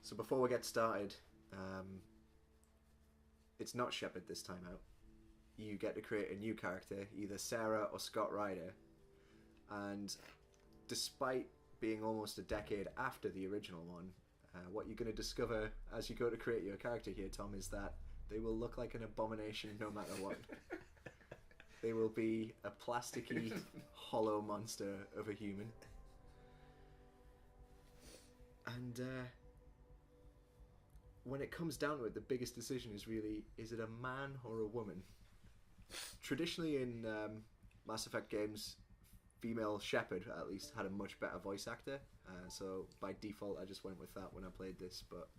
So before we get started, it's not Shepard this time out. You get to create a new character, either Sarah or Scott Ryder. And despite being almost a decade after the original one, what you're going to discover as you go to create your character here, Tom, is that they will look like an abomination no matter what. They will be a plasticky, hollow monster of a human. And when it comes down to it, the biggest decision is really, is it a man or a woman? Traditionally in Mass Effect games, female Shepard at least had a much better voice actor, so by default I just went with that when I played this, but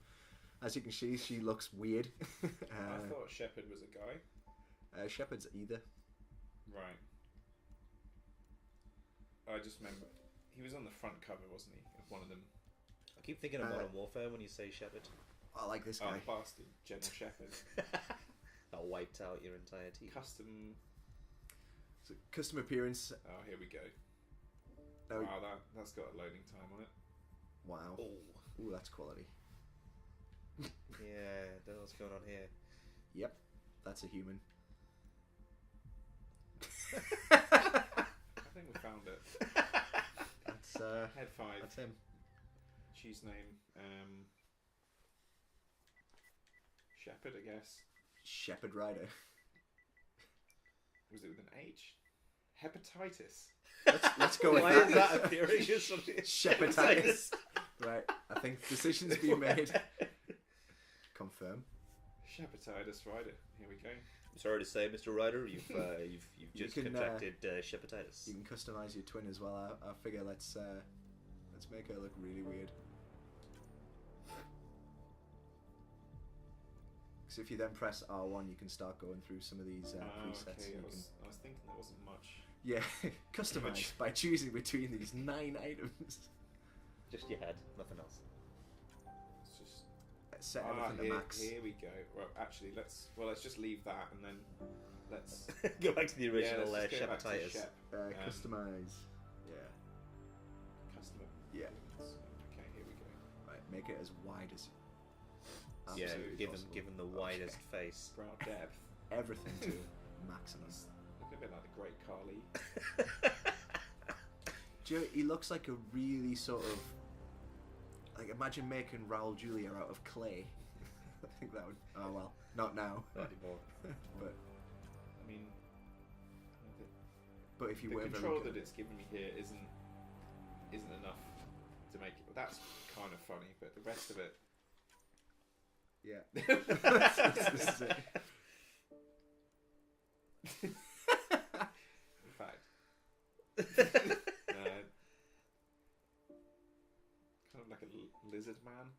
as you can see, she looks weird. I thought Shepard was a guy. Shepard's either. Right. I just remember he was on the front cover, wasn't he, of one of them? I keep thinking of Modern Warfare when you say Shepard. I like this guy. Oh, bastard, General Shepard. That wiped out your entire team. So, custom appearance. Oh, here we go. Now, wow, that's got a loading time on it. Wow. Ooh, that's quality. Yeah, don't know what's going on here. Yep, that's a human. I think we found it. That's Head 5. That's him. Choose name. Shepard, I guess. Shepard Ryder. Was it with an H? Hepatitis. Let's go with Why that. is that appearing as something? Sheparditis. Right, I think decisions being made. Confirm. Shepatitis Ryder. Here we go. I'm sorry to say, Mr. Ryder, you've just contracted Shepatitis. You can customize your twin as well. I figure let's make her look really weird. Because if you then press R1, you can start going through some of these presets. Okay. I was thinking there wasn't much. Yeah, customize by choosing between these 9 items. Just your head, nothing else. It's just set everything to max. Here we go. Well, actually, let's just leave that and then let's go back to the original Shepatitis. Shep. Customize. Yeah. Customer. Yeah. Okay, here we go. Right, make it as wide as. Yeah, Possible. given the widest face. Brow depth. Everything to maximum. Look a bit like the Great Khali. Do you know, he looks like a really sort of like, imagine making Raul Julia out of clay. I think that would. Oh well, not now. Not anymore. But I mean, but if you the were control very that it's given me here isn't enough to make it. That's kind of funny, but the rest of it. Yeah. This is it. In fact, kind of like a lizard man.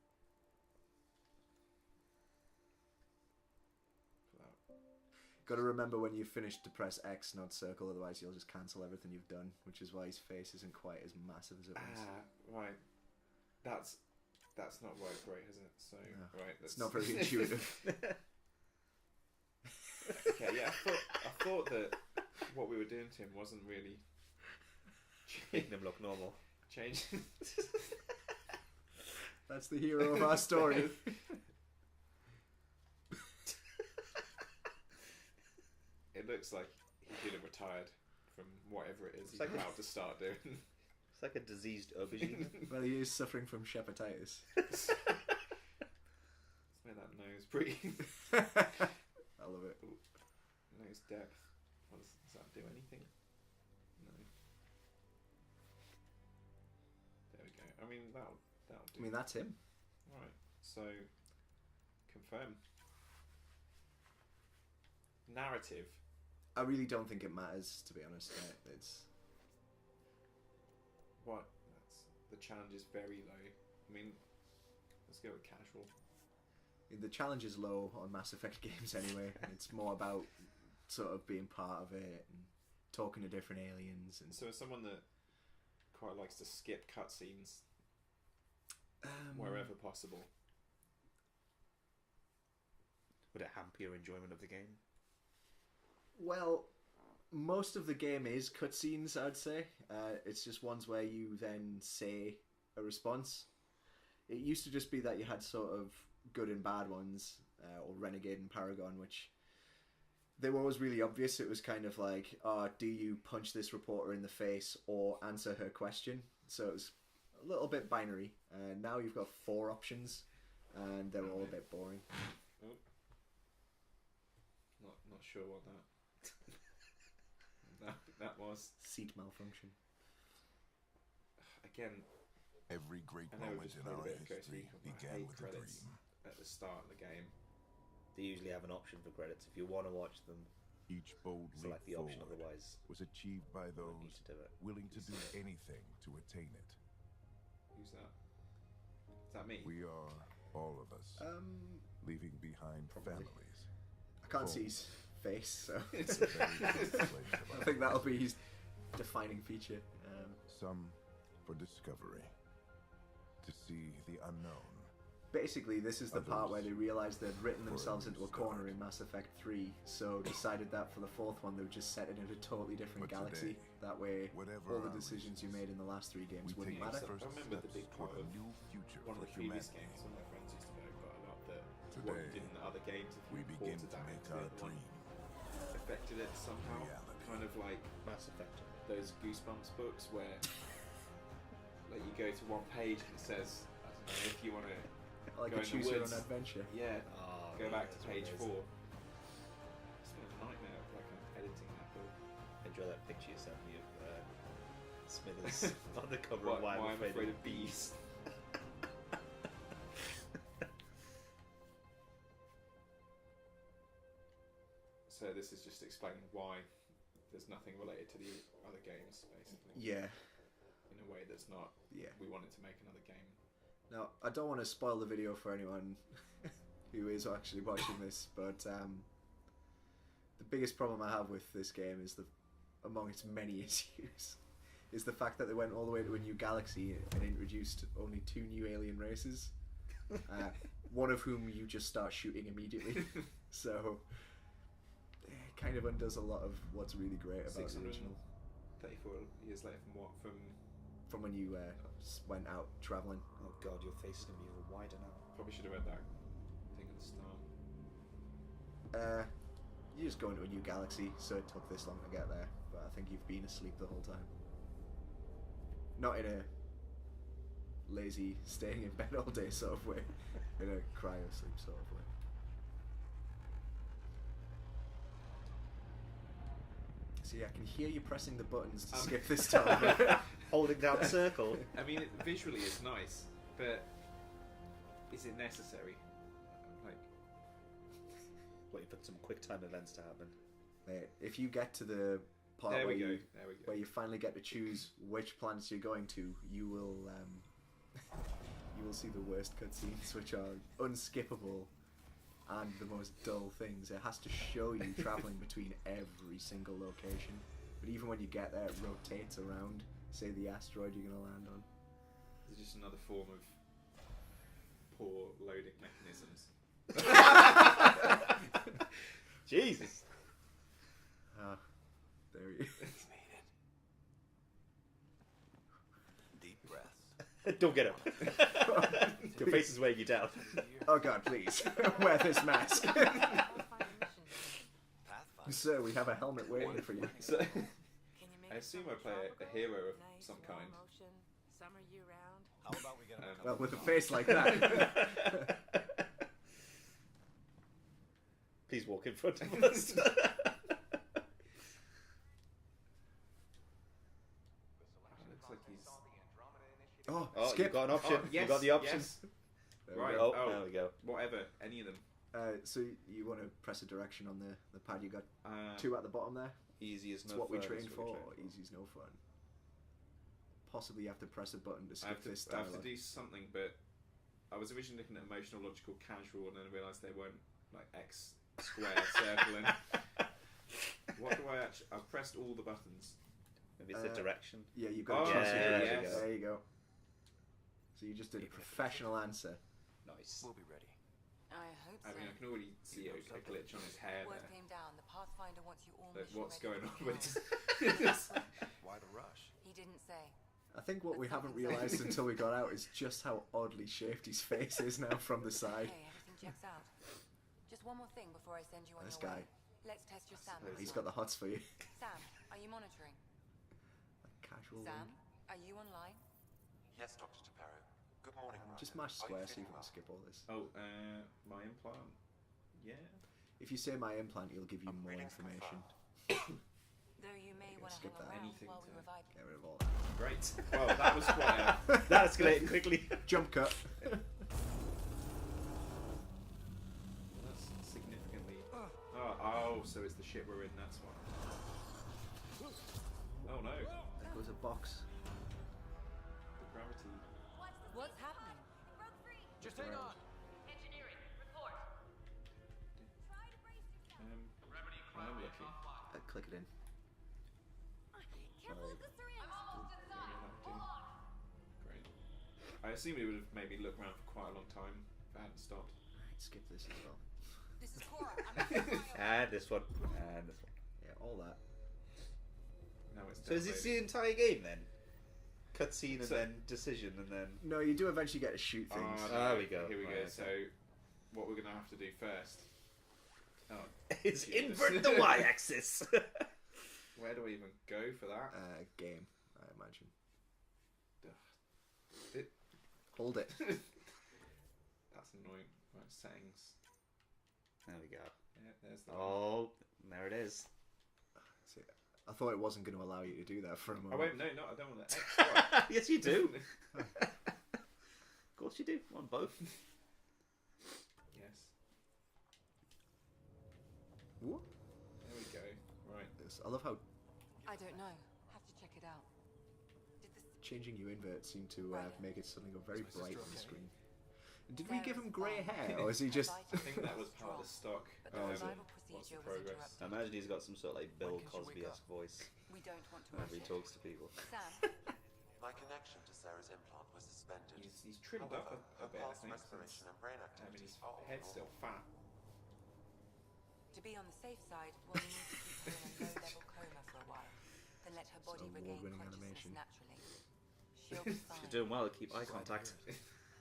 Got to remember when you've finished to press X, not circle, otherwise you'll just cancel everything you've done, which is why his face isn't quite as massive as it was. Right. That's not worked great, has it? So, no, right. It's not very intuitive. Okay, yeah, I thought that what we were doing to him wasn't really making him look normal. Change. That's the hero of our story. It looks like he could have retired from whatever it is he's like about to start doing. It's like a diseased aubergine. Well, he is suffering from Shepatitis. Let's make that nose breathe. I love it. Ooh, nose depth. Does that do anything? No. There we go. I mean, that'll do. I mean, that's him. Right. So, confirm. Narrative. I really don't think it matters, to be honest. It's What? The challenge is very low. I mean, let's go with casual. the challenge is low on Mass Effect games anyway. It's more about sort of being part of it and talking to different aliens. And so, as someone that quite likes to skip cutscenes wherever possible, would it hamper your enjoyment of the game? Well, most of the game is cutscenes, I'd say. It's just ones where you then say a response. it used to just be that you had sort of good and bad ones, or Renegade and Paragon, which they were always really obvious. It was kind of like, do you punch this reporter in the face or answer her question? So it was a little bit binary. Now you've got 4 options, and they're all a bit boring. Oh. Not sure what that was. Seat malfunction. Again, Every great I know we moment just in played a our bit of Ghost history Recon, but I began hate with a credits dream. at the start of the game. They usually have an option for credits if you want to watch them. Each bold leap Select the option, forward otherwise was achieved by you don't need those to do it. willing to do anything to attain it. Who's that? Is that me? We are, all of us, leaving behind Probably. families. I can't see his face, so It's Very different place of I our think that'll history. be his defining feature. Some for discovery, to see the unknown. Basically, this is the part Others where they realised they'd written for a themselves new into a corner start. in Mass Effect 3, so decided that for the 4th one they would just set it in a totally different But galaxy. today, That way, whatever all the our decisions you reasons, made in the last 3 games We wouldn't take matter. the first I remember the steps big toward part a of new future one of for the previous humanity. games. Some of my friends used to go quite a lot. That what Today, you did in the other games, if We you begin ported to that make into the our other one, dream affected it somehow. reality. Kind of like Mass Effect. those Goosebumps books where, like, you go to one page and it says, I don't know, if you want to, Like Go a in the choose your own woods. adventure. yeah, Oh, go yeah, back to that's what page it is. 4. It's been a nightmare of like editing that book. Enjoy that picture you sent me of Smithers on the cover of Why Why I'm Afraid of Bees. So this is just explaining why there's nothing related to the other games, basically. Yeah, In a way that's not. yeah. We wanted to make another game. Now, I don't want to spoil the video for anyone who is actually watching this, but the biggest problem I have with this game is among its many issues, is the fact that they went all the way to a new galaxy and introduced only 2 new alien races, one of whom you just start shooting immediately. So it kind of undoes a lot of what's really great about the 634 original. years later from what? From when you went out traveling. Oh god, your face is going to be even wider now. Probably should have read that thing at the start. You just go into a new galaxy, so it took this long to get there. But I think you've been asleep the whole time. Not in a lazy, staying in bed all day sort of way. In a cryo sleep sort of way. See, I can hear you pressing the buttons to skip this time. Holding down circle. I mean, visually it's nice, but is it necessary? Like, Wait for some quick time events to happen. Mate, if you get to the part there where we go. you There we go. where you finally get to choose which planets you're going to, you will you will see the worst cutscenes, which are unskippable and the most dull things. It has to show you traveling between every single location, but even when you get there, it rotates around, say, the asteroid you're going to land on. It's just another form of poor loading mechanisms. Jesus. There you Deep breaths. Don't get up. Your face is weighing you down. Oh god, please, wear this mask. Pathfinder. Sir, we have a helmet waiting for you. So, Can you make I assume I something play a tropical? hero of Nice, some low kind. motion, summer year round. How about we get him a couple Well, with a of face like that. Please walk in front of us. looks like he's. Oh, Oh, skip. you've got an option. Oh, yes, You've got the option. yes. There we Right. go. Oh, there we go. Whatever, any of them. So you want to press a direction on the pad. You got Uh, 2 at the bottom there. Easy as It's no what we fun. trained That's for. what we trained for. Easy's no fun. Possibly you have to press a button to I skip have to, this I have to dialogue. do something, but I was originally looking at emotional, logical, casual, and then I realised they weren't like X, square, circle, and what do I actually? I've pressed all the buttons. Maybe it's the direction. Yeah, you've got to Oh, choose your yeah, direction. yes. There you go. So you just did a professional answer. Nice. We'll be ready. I hope so. I mean, I can already see a glitch on his hair Word there. came down. The Pathfinder wants you all But mission what's ready going for on with deployment. Why the rush? He didn't say. I think what we haven't realised until we got out is just how oddly shaped his face is now from the side. Okay, everything checks out. Just one more thing before I send you on This your guy. way. Let's test your Sam. He's got the hots for you. Sam, are you monitoring? Casual. Sam, are you online? Yes, Dr. Tapero. Good morning, Ryder. Just mash Are you square so you feeling can well? skip all this. Oh, my implant. Yeah. If you say my implant, he'll give you more Upgrading information. Though you may want to skip hang that. around Anything while we to- revive you. Get rid of all that. Great. Well, that was quite a... That escalated quickly. Jump cut. That's significantly... Oh, so it's the ship we're in, that's why. Oh no. There goes a box. The gravity... What's happening? Just hang on. Engineering, report. I'm looking. Click it in. Careful with the syringe. I'm almost inside. Hold on. Great. I assume it would have made me look around for quite a long time if I hadn't stopped. Right, skip this as well. This is Cora. I'm And this one. And this one. Yeah, all that. Now it's So is this downloaded. the entire game then? Cutscene and So- then decision and then... No, you do eventually get to shoot things. There we go. Here we go. Right, So, what we're going to have to do first... Oh, Is Jesus. invert the y-axis. where do I even go for that? Game, I imagine. It- Hold it. That's annoying. Right, settings. There we go. Yeah, there's the... Oh, there it is. See, I thought it wasn't going to allow you to do that for a moment. Oh wait, no, I don't want the X. Right. Yes, you do. Of course you do. On both. Yes. What? There we go. Right. I love how I don't know. Have to check it out. Did this changing you invert seemed to make it suddenly go very Is my bright sister on the okay? screen. Did we give him grey Sarah's hair, or is he just... I think that was part of the stock. But the is it? revival What's the procedure was progress? I imagine he's got some sort of like Bill When can she wake Cosby-esque voice We don't want to whenever rush he it. talks to people. Sam, My connection to Sarah's implant was suspended. He's trimmed up However, a her bit, I pulse, think. respiration, and brain I mean, activity his are all head's still normal. fat. to be on the safe side, we'll need to keep her in a low-level coma for a while. Then let her body regain award-winning consciousness animation. naturally. She'll be fine. She's doing well to keep eye contact.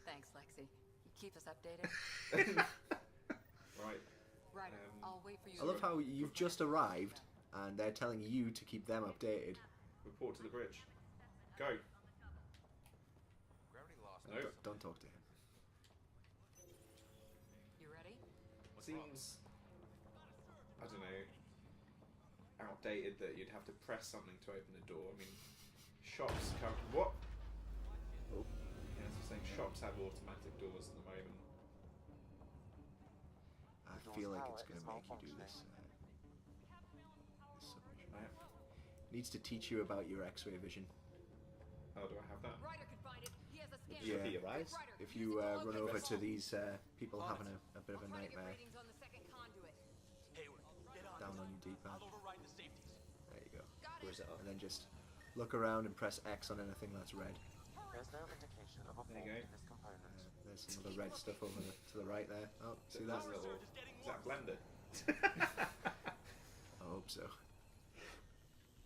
Thanks, Lexi. You keep us updated. Right. Right. Um, I'll wait for you. I love how you've just arrived, and they're telling you to keep them updated. Report to the bridge. Go. Gravity lost. No. Don't talk to him. You ready? Seems, I don't know, outdated that you'd have to press something to open a door. I mean, shops come. What? Oh. Yeah, as I'm saying, shops have automatic doors at the moment. I feel like it's going to make you do this. This submission. Right. Needs to teach you about your X-ray vision. Oh, do I have that? Ryder could find it. He has a scanner. Yeah. Should be your eyes. If you run over to these people having a bit of a Try to get nightmare, ratings on the second conduit. down on your D-pad. There you go. Where's it up? And then just look around and press X on anything that's red. There's no indication of a There fault you go. in this component. There's some other red stuff over to the right there. Oh, see that? There's a little, is that a blender? I hope so.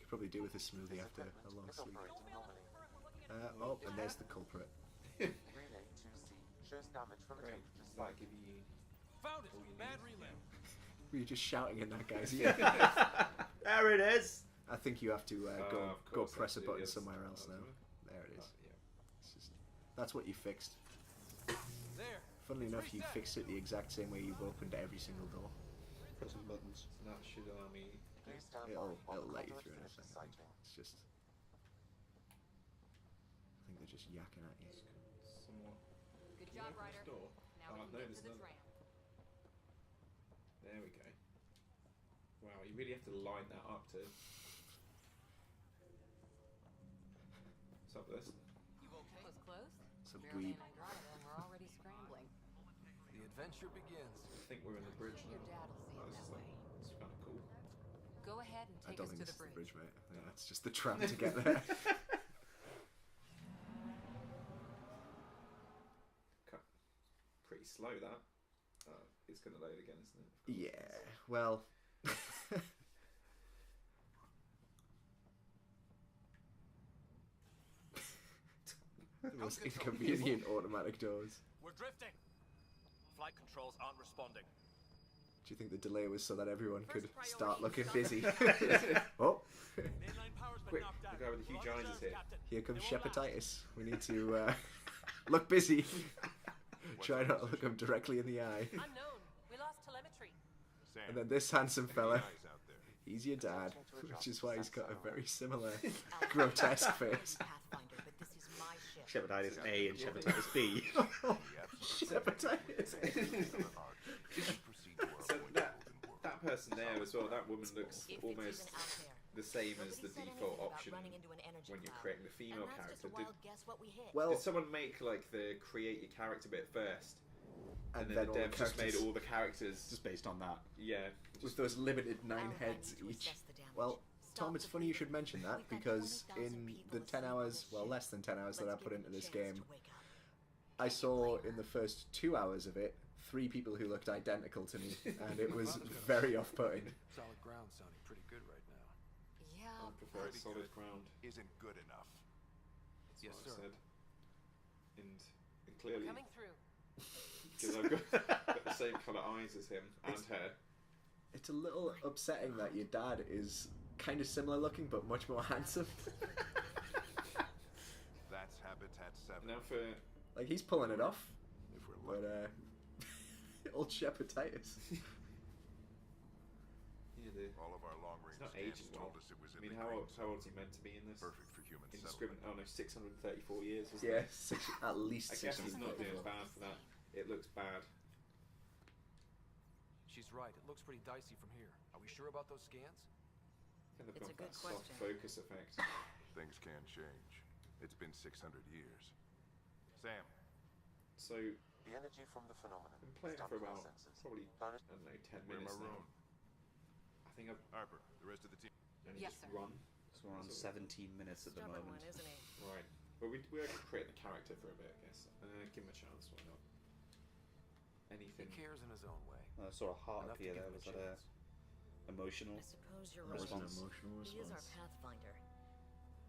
Could probably do with a smoothie This after a equipment long is sleep. operating normally. Oh, and there's the culprit. Relay 2C shows damage from a Great. change Does to that give you Found it. all you Bad need? relay. Were you just shouting in that guy's ear? There it is. I think you have to Of go course, press a absolutely, button yes. somewhere else now. Oh, There it is. yeah. It's just, that's what you fixed. There. Funnily enough, you Reset. fixed it the exact same way you've opened every single door. Pressing buttons. So that should allow me. Please stand It'll by while the let you conduit through in a finishes second. sighting. It's just. I think they're just yakking at you. Somewhat. Good Can you job, open this Ryder. door? Now Oh, we no, can get there's to this another. ramp. There we go. Wow, you really have to line that up to. What's up with this? Was close. Some Barely dweeb. in Andromeda and we're already scrambling. The adventure begins. I think we're in the bridge now. Your dad will see Oh, it this is that like, way. it's kind of cool. Go ahead and I take don't us think to this the is the bridge. bridge, mate. Yeah, it's just the tram to get there. Pretty slow that. It's going to load again, isn't it? Yeah, well. most inconvenient automatic doors. We're drifting. Flight controls aren't responding. Do you think the delay was so that everyone could First start priority, looking stop. busy? Oh, Mainline power's been Quick, knocked out. the guy with the huge We're on eyes is here. Captain. here comes They won't last. Shepatitis. We need to look busy. Try not to look him directly in the eye. Unknown. We lost telemetry. Sam, And then this handsome any fella, eyes out there? he's your dad, which is why he's got a very similar grotesque face. Pathfinder, but this is my ship. Shepatitis A and Shepatitis B. Shepatitis. Proceed to our So appointed that golden world. that person there as well. That woman looks If it's almost even out there. the same as the Nobody said default anything about option running into an energy when you're cloud. creating the female And that's character. just a wild guess what we hit. Well, Did someone make like the create your character bit first, and then all the the devs just made characters- all the characters? Just based on that. Yeah, with those limited 9 I'll heads need to each. assess the damage. Well, Stop Tom, it's the funny you bleeding. should mention that We've got because 20,000 in people the 10 asleep on hours, this well, ship. less than 10 hours that I Let's put give into them a this chance game, to wake up. I saw in the first 2 hours of it 3 people who looked identical to me, and it was very off-putting. Solid ground sounding pretty good right now. Yeah, I prefer Pretty solid good. ground. Isn't good enough. That's Yes, what I sir. said. And clearly, Coming through. because I've got the same colour eyes as him and her. It's a little upsetting that your dad is kind of similar looking, but much more handsome. That's Habitat 7. Now for Like, he's pulling it off, If we're but, lucky. old Shepatitis. yeah, the, All of our long-range it's not scans aging told well. us it was I in mean, the how green old zone. is he meant to be in this? Perfect for human Indiscriminate. settlement. Oh no, 634 years. Isn't Yeah, it? at least I guess 60. it's not doing bad for that. It looks bad. She's right. It looks pretty dicey from here. Are we sure about those scans? Kind of It's got a good that soft question. focus effect. Things can change. It's been 600 years. Sam, So The energy from the phenomenon I've been playing is for done about with our senses. probably I don't know 10 we're minutes now. maroon. I think I've Harper, the rest of the team. only Yes, just sir. run. So we're on 17 minutes at the Stubborn moment. one, isn't he? Right. But we are create the character for a bit, I guess. Give him a chance. Why not? He Anything. cares in his own way. I saw a heart Enough to appear give there. him Was a that chance. emotional? I suppose you're That was an right. emotional He is our response. pathfinder.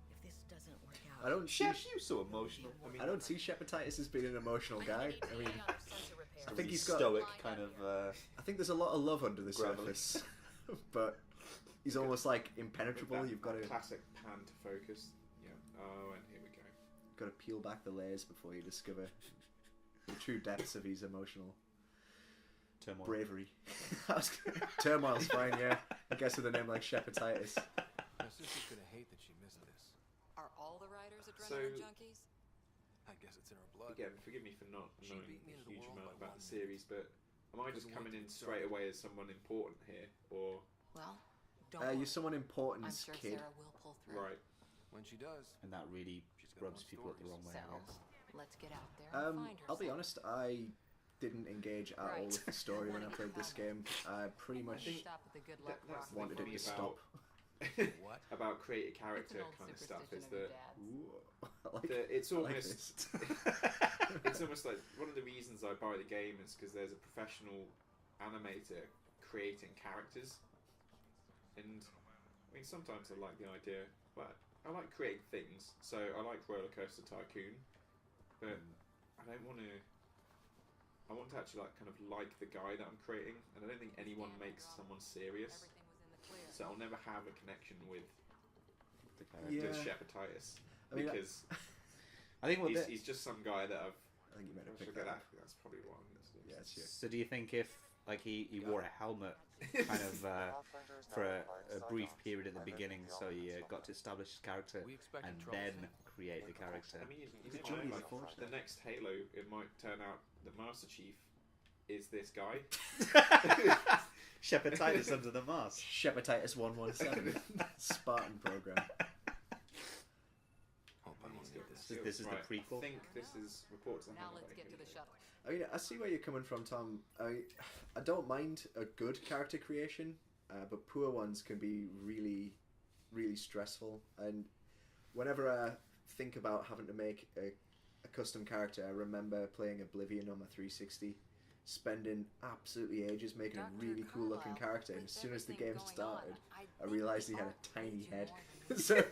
If this doesn't work out, I don't see. Chef, you so emotional. I don't see Shepatitis as being an emotional guy. I mean, I think he's got. stoic kind of. I think there's a lot of love under the Gravelly. surface, but he's almost like impenetrable. That- You've got that to classic pan to focus. Yeah. Oh, and here we go. got to peel back the layers before you discover the true depths of his emotional turmoil. bravery. Turmoil's fine, yeah. I guess with a name like Shepatitis. My sister's gonna hate that she missed this. Are all the riders So- adrenaline junkies? I guess it's in her blood. Again, forgive me for not She knowing beat me a into the huge world amount by about the 1 series, but am I just Doesn't coming wait in to straight start. away as someone important here, or Well, don't worry. You're someone I'm important's sure kid. Sarah will pull through. right? When she does, And that really She's got rubs more people up the wrong way, So, I guess. let's get out there and find her. I'll be some. honest, I didn't engage at all Right. with the story when I played this game. I pretty Think much we stop at the good luck that's rock. the wanted it thing to about- stop. what? about create a It's character an old kind of stuff superstition is of your that dad's. Ooh, I like, it's I like almost this. it's almost like one of the reasons I buy the game is because there's a professional animator creating characters, and I mean sometimes I like the idea, but I like creating things. So I like Roller Coaster Tycoon, but I don't want to. I want to actually like kind of like the guy that I'm creating, and I don't think anyone makes someone serious. Everything was in the clear. So I'll never have a connection with The character. Yeah. the Shepatitis I mean, because I think what he's just some guy that I've. I think you meant to I pick forget that that. up. That's probably what I'm going to do. Yeah, it's you. So do you think if like he wore a helmet kind of Pathfinder is for now a applied brief sidearms period at the by beginning, virtue of so the you elements got to establish his character We expected and trouble then soon. create the character? I mean, you It's a never journey know, of fortune. the next Halo, it might turn out that Master Chief is this guy. Shepatitis under the mask. Shepatitis 117 Spartan program. Hope I won't get this. This is the Right, prequel? I think this is reports. Now let's get to the shuttle. I mean, I see where you're coming from, Tom. I don't mind a good character creation, but poor ones can be really, really stressful. And whenever I think about having to make a custom character, I remember playing Oblivion on my 360, spending absolutely ages making a Dr. really cool looking Carlisle, character. And as with soon as the everything game going started, on, I think realised we he had all a tiny need you head. more than we So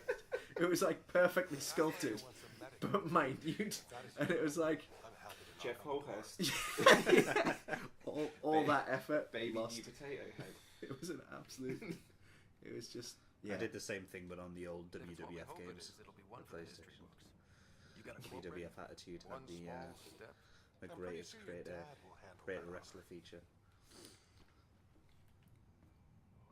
it was like perfectly sculpted. Wants a medic. but minute, and it was like Jeff Holhurst, all that effort baby lost. new potato head. It was an absolute. It was just. Yeah. I did the same thing, but on the old If it's what we WWF hope it games. is, it'll be one the for the history PlayStation. books. You gotta cooperate. WWF Attitude had One small step. the I'm pretty greatest sure your creator dad will handle that. wrestler feature.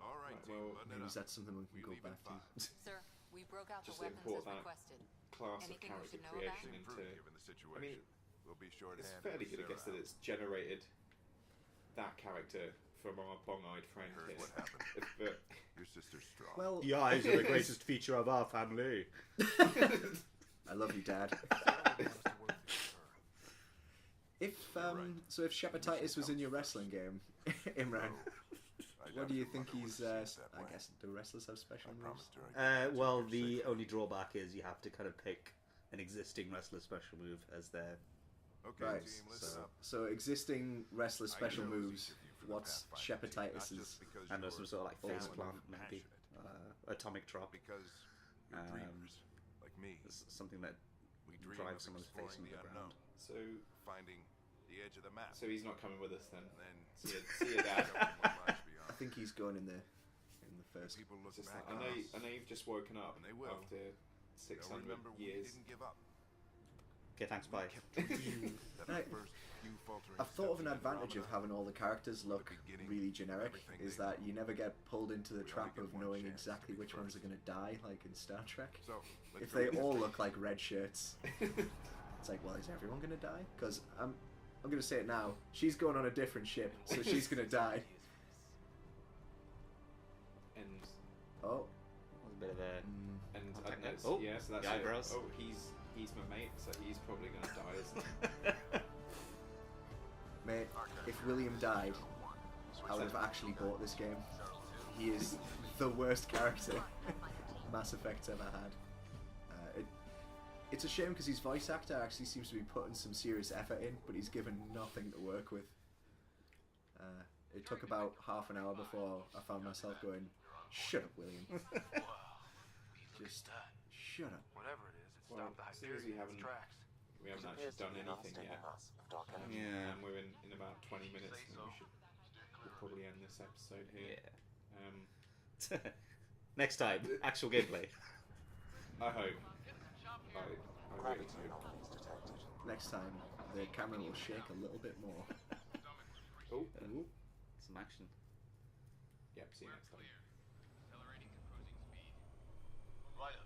All right, Right, team, well, button it Maybe up. that's something we can We go leave in back to. 5. Sir, we broke out the Just weapons import as that. requested. Class Anything of we character should know about? creation Improve into. given the I situation. mean, We'll be short it's handed fairly with good a guess that Sarah it's generated that character from our bong-eyed friend out. Heard here. what happened. But Your sister's strong. Well, The eyes are the greatest feature of our family. I love you, Dad. If so, if Shepatitis was in your wrestling game, Imran, what do you think he's? I guess do wrestlers have special I moves? promised her I'd Well, keep the her safe. only drawback is you have to kind of pick an existing wrestler special move as their. Okay, Right. team, listen So- up. So existing wrestler special I chose moves. each of you for the What's Pathfinder team, not Shepatitis's? just because And there's you're some sort of like face talented plant, and maybe. passionate, Atomic drop. because you're Um, dreamers like me. It's something that We dream drives of someone's face exploring into the the ground. unknown, so finding the edge of the map, so he's not coming with us then. and then See you, Dad. discovering what lies I beyond. think he's going in the first. People look It's just back like, on us. I know you've just woken up And they will. after They'll 600 remember we years. didn't give up. Okay, thanks, bye. That our Right. first few faltering I've thought of an steps into advantage of Andromeda having all the characters look beginning really of generic everything is they that know. you never get pulled into the We trap only get of one knowing chance to exactly be which ones are first. going to die, like in Star Trek. So, let's If they go. all look like red shirts, it's like, well, is everyone going to die? Because I'm going to say it now. She's going on a different ship, so she's going to die. And Oh. A bit of a. and I Contact don't know. it. Oh, yeah, so that's the it. eyebrows. Oh, he's my mate, so he's probably gonna die, isn't he? Mate, if William died, I would have actually bought this game. He is the worst character Mass Effect's ever had. It's a shame because his voice actor actually seems to be putting some serious effort in, but he's given nothing to work with. It took about half an hour before I found myself going, "Shut up, William. Just shut up." Whatever it is, it Well, stopped the seeing as we Hyperion in its haven't- tracks. We haven't It appears actually to done be anything lasting yet. mass of dark energy. Yeah. And we're in about 20 minutes, and we'll probably end this episode here. Yeah. Next time, actual gameplay. I hope. I really Gravity hope. anomalies detected. Next time, the camera will shake a little bit more. Oh, Ooh. Some action. yep. See you next time. Accelerating composing speed. Ryder,